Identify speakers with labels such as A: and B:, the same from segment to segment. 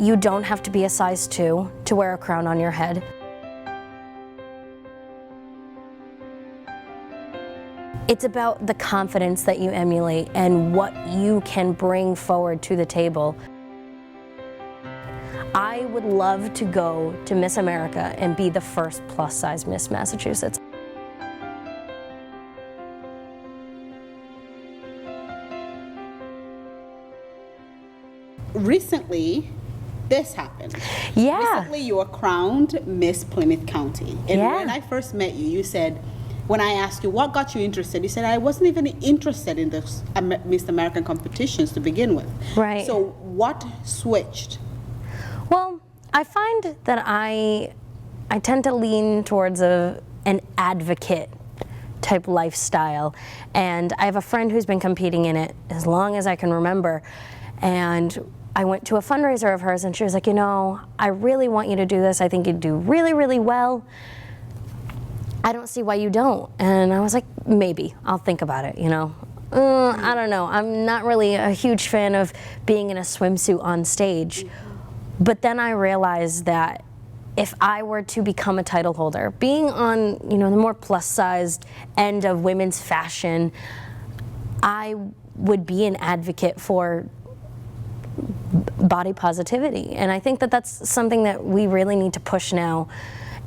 A: you don't have to be a size 2 to wear a crown on your head. It's about the confidence that you emulate and what you can bring forward to the table. I would love to go to Miss America and be the first plus-size Miss Massachusetts.
B: Recently, this happened.
A: Yeah.
B: Recently, you were crowned Miss Plymouth County. And
A: Yeah.
B: when I first met you, you said, when I asked you what got you interested, you said, I wasn't even interested in the Miss American competitions to begin with.
A: Right.
B: So what switched?
A: Well, I find that I tend to lean towards an advocate type lifestyle. And I have a friend who's been competing in it as long as I can remember. And I went to a fundraiser of hers and she was like, you know, I really want you to do this. I think you'd do really, really well. I don't see why you don't. And I was like, maybe, I'll think about it, you know. I don't know. I'm not really a huge fan of being in a swimsuit on stage. But then I realized that if I were to become a title holder, being on, you know, the more plus-sized end of women's fashion, I would be an advocate for body positivity. And I think that that's something that we really need to push now,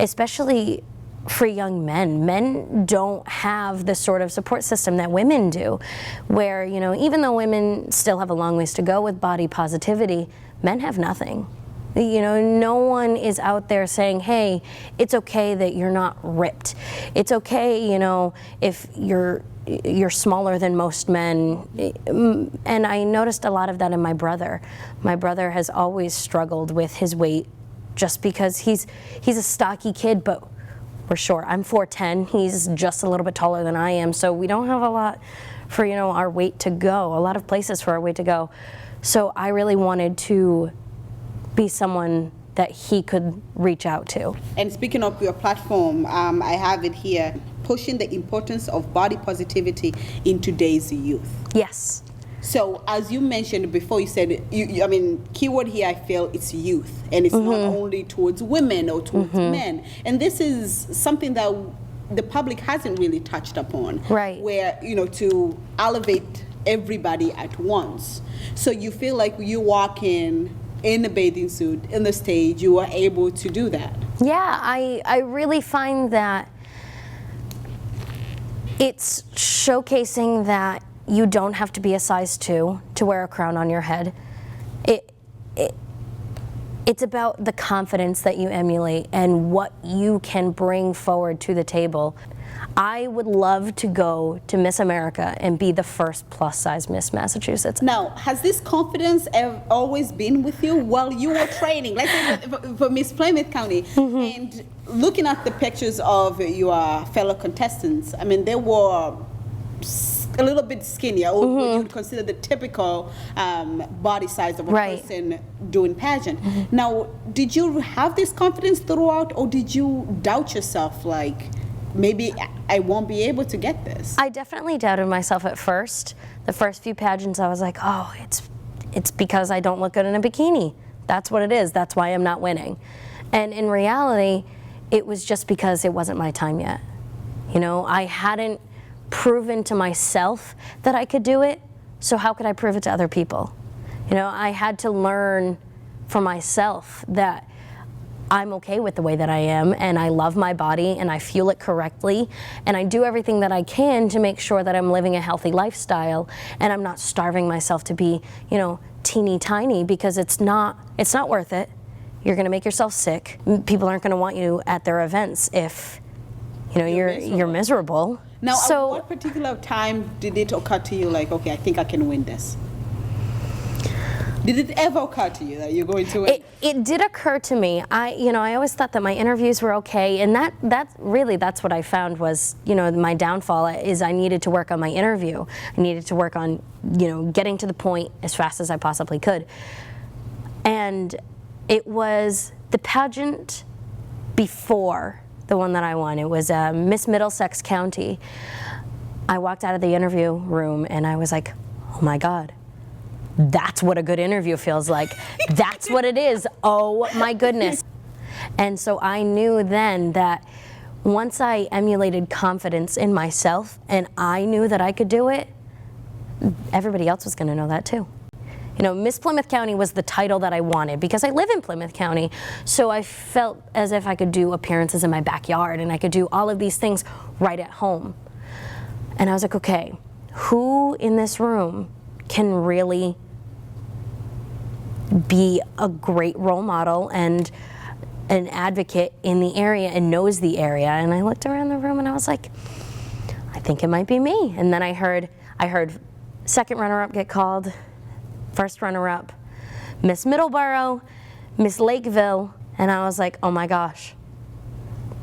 A: especially for young men. Men don't have the sort of support system that women do, where, you know, even though women still have a long ways to go with body positivity, men have nothing. You know, no one is out there saying, hey, it's okay that you're not ripped. It's okay, you know, if you're smaller than most men. And I noticed a lot of that in my brother. My brother has always struggled with his weight just because he's a stocky kid, but we're short. I'm 4'10", he's just a little bit taller than I am, so we don't have a lot for, you know, our weight to go, a lot of places for our weight to go. So I really wanted to be someone that he could reach out to.
B: And speaking of your platform, I have it here, pushing the importance of body positivity in today's youth.
A: Yes.
B: So as you mentioned before, you said, I mean, keyword here, I feel it's youth, and it's not only towards women or towards men. And this is something that the public hasn't really touched upon.
A: Right.
B: Where, you know, to elevate everybody at once. So you feel like you walk in a bathing suit, in the stage, you are able to do that.
A: Yeah, I really find that it's showcasing that you don't have to be a size 2 to wear a crown on your head. It's about the confidence that you emulate and what you can bring forward to the table. I would love to go to Miss America and be the first plus-size Miss Massachusetts.
B: Now, has this confidence always been with you while you were training? Let's say for Miss Plymouth County, and looking at the pictures of your fellow contestants, I mean, they were a little bit skinnier, or what you would consider the typical body size of a person doing pageant. Now, did you have this confidence throughout, or did you doubt yourself, like, maybe I won't be able to get this?
A: I definitely doubted myself at first. The first few pageants, I was like, oh, it's because I don't look good in a bikini. That's what it is. That's why I'm not winning. And in reality, it was just because it wasn't my time yet. You know, I hadn't proven to myself that I could do it, so how could I prove it to other people? You know, I had to learn for myself that I'm okay with the way that I am, and I love my body, and I fuel it correctly, and I do everything that I can to make sure that I'm living a healthy lifestyle, and I'm not starving myself to be, you know, teeny tiny, because it's not worth it. You're gonna make yourself sick. People aren't gonna want you at their events if, you know, you're miserable.
B: Now,
A: so,
B: at what particular time did it occur to you, like, okay, I think I can win this? Did it ever occur to you that you're going to win?
A: It did occur to me. I always thought that my interviews were okay, and that's what I found was, you know, my downfall is I needed to work on my interview. I needed to work on, you know, getting to the point as fast as I possibly could. And it was the pageant before the one that I won. It was Miss Middlesex County. I walked out of the interview room and I was like, oh my God, that's what a good interview feels like. That's what it is. Oh my goodness. And so I knew then that once I emulated confidence in myself and I knew that I could do it, everybody else was going to know that too. You know, Miss Plymouth County was the title that I wanted because I live in Plymouth County. So I felt as if I could do appearances in my backyard and I could do all of these things right at home. And I was like, okay, who in this room can really be a great role model and an advocate in the area and knows the area? And I looked around the room and I was like, I think it might be me. And then I heard second runner-up get called, first runner-up, Miss Middleborough, Miss Lakeville, and I was like, oh my gosh,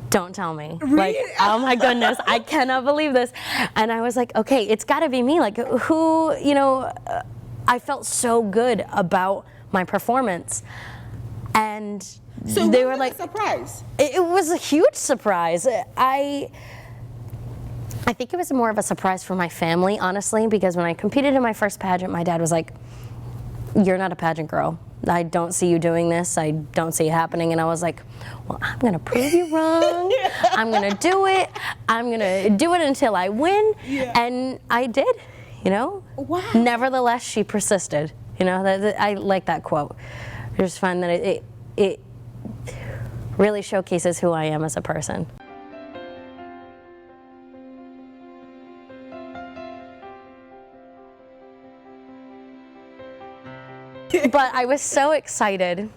A: don't tell me.
B: Really?
A: Like, oh my goodness, I cannot believe this. And I was like, okay, it's gotta be me. Like, who, you know, I felt so good about my performance. And
B: so
A: they were like,
B: a surprise.
A: It was a huge surprise. I think it was more of a surprise for my family, honestly, because when I competed in my first pageant, my dad was like, you're not a pageant girl. I don't see you doing this. I don't see it happening. And I was like, well, I'm going to prove you wrong. I'm going to do it. I'm going to do it until I win.
B: Yeah.
A: And I did, you know.
B: Wow.
A: Nevertheless, she persisted. You know, I like that quote. I just find that it really showcases who I am as a person. But I was so excited.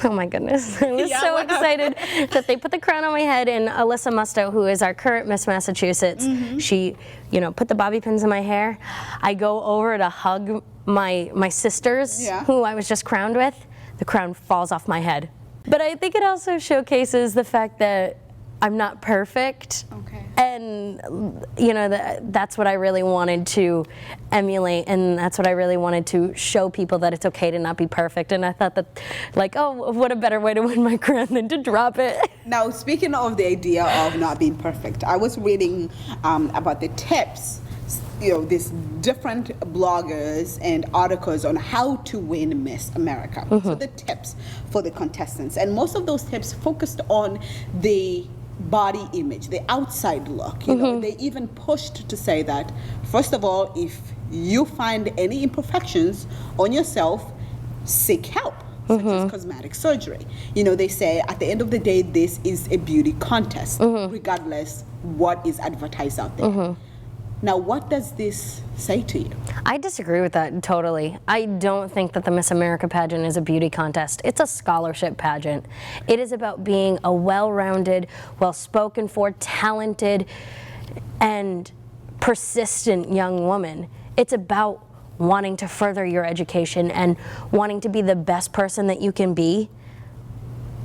A: Oh my goodness. I was so excited that they put the crown on my head, and Alyssa Musto, who is our current Miss Massachusetts, she, you know, put the bobby pins in my hair. I go over to hug my sisters, who I was just crowned with. The crown falls off my head. But I think it also showcases the fact that I'm not perfect.
B: Okay.
A: And, you know, that's what I really wanted to emulate, and that's what I really wanted to show people, that it's okay to not be perfect. And I thought that, like, oh, what a better way to win my crown than to drop it.
B: Now, speaking of the idea of not being perfect, I was reading about the tips, you know, these different bloggers and articles on how to win Miss America. So the tips for the contestants. And most of those tips focused on the body image, the outside look. You know, they even pushed to say that, first of all, if you find any imperfections on yourself, seek help, such as cosmetic surgery. You know, they say at the end of the day, this is a beauty contest, regardless what is advertised out there. Now, what does this say to you?
A: I disagree with that totally. I don't think that the Miss America pageant is a beauty contest. It's a scholarship pageant. It is about being a well-rounded, well-spoken for, talented, and persistent young woman. It's about wanting to further your education and wanting to be the best person that you can be.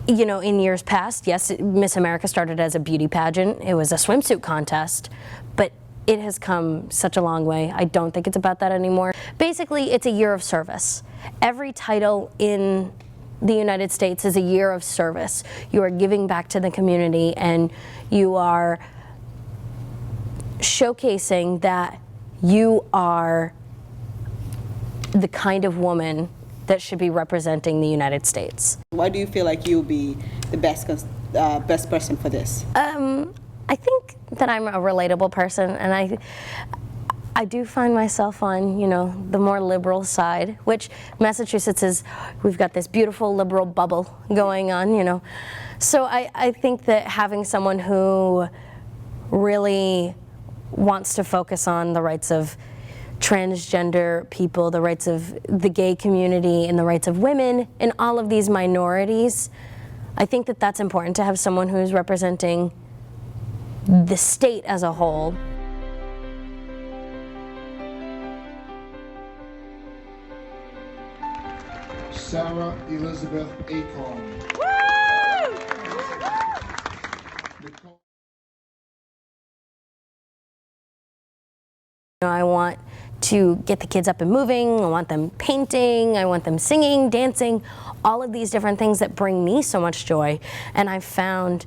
A: You know, in years past, yes, Miss America started as a beauty pageant. It was a swimsuit contest, but it has come such a long way. I don't think it's about that anymore. Basically, it's a year of service. Every title in the United States is a year of service. You are giving back to the community, and you are showcasing that you are the kind of woman that should be representing the United States.
B: Why do you feel like you'll be the best person for this?
A: I think that I'm a relatable person, and I do find myself on, you know, the more liberal side, which Massachusetts is, we've got this beautiful liberal bubble going on, you know. So I think that having someone who really wants to focus on the rights of transgender people, the rights of the gay community, and the rights of women, and all of these minorities, I think that that's important to have someone who's representing the state as a whole.
C: Sara Elizabeth Achorn.
A: I want to get the kids up and moving, I want them painting, I want them singing, dancing, all of these different things that bring me so much joy. And I've found,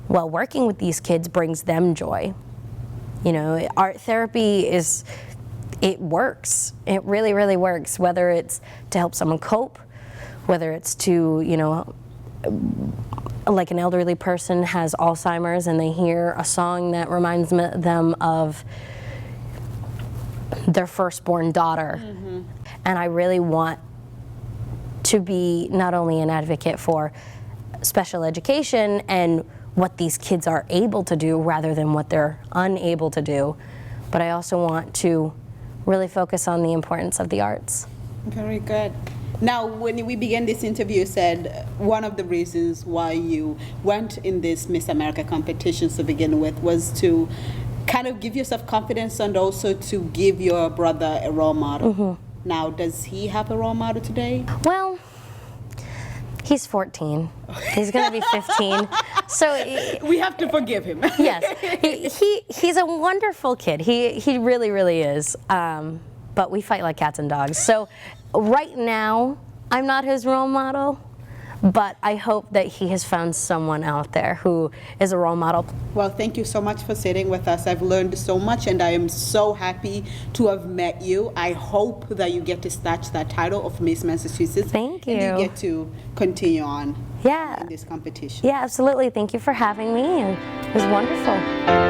A: well, working with these kids brings them joy. You know, art therapy is it works. It really, really works, whether it's to help someone cope, whether it's to, you know, like an elderly person has Alzheimer's and they hear a song that reminds them of their firstborn daughter. And I really want to be not only an advocate for special education and what these kids are able to do rather than what they're unable to do, but I also want to really focus on the importance of the arts.
B: Very good. Now, when we began this interview, you said one of the reasons why you went in this Miss America competitions to begin with was to kind of give yourself confidence and also to give your brother a role model. Now, does he have a role model today?
A: Well, he's 14. He's going to be 15. So
B: We have to forgive him.
A: yes, he's a wonderful kid. He really, really is. But we fight like cats and dogs. So right now, I'm not his role model, but I hope that he has found someone out there who is a role model.
B: Well, thank you so much for sitting with us. I've learned so much, and I am so happy to have met you. I hope that you get to snatch that title of Miss Massachusetts.
A: Thank you.
B: And you get to continue on
A: Yeah.
B: in this competition.
A: Yeah, absolutely. Thank you for having me, and it was wonderful.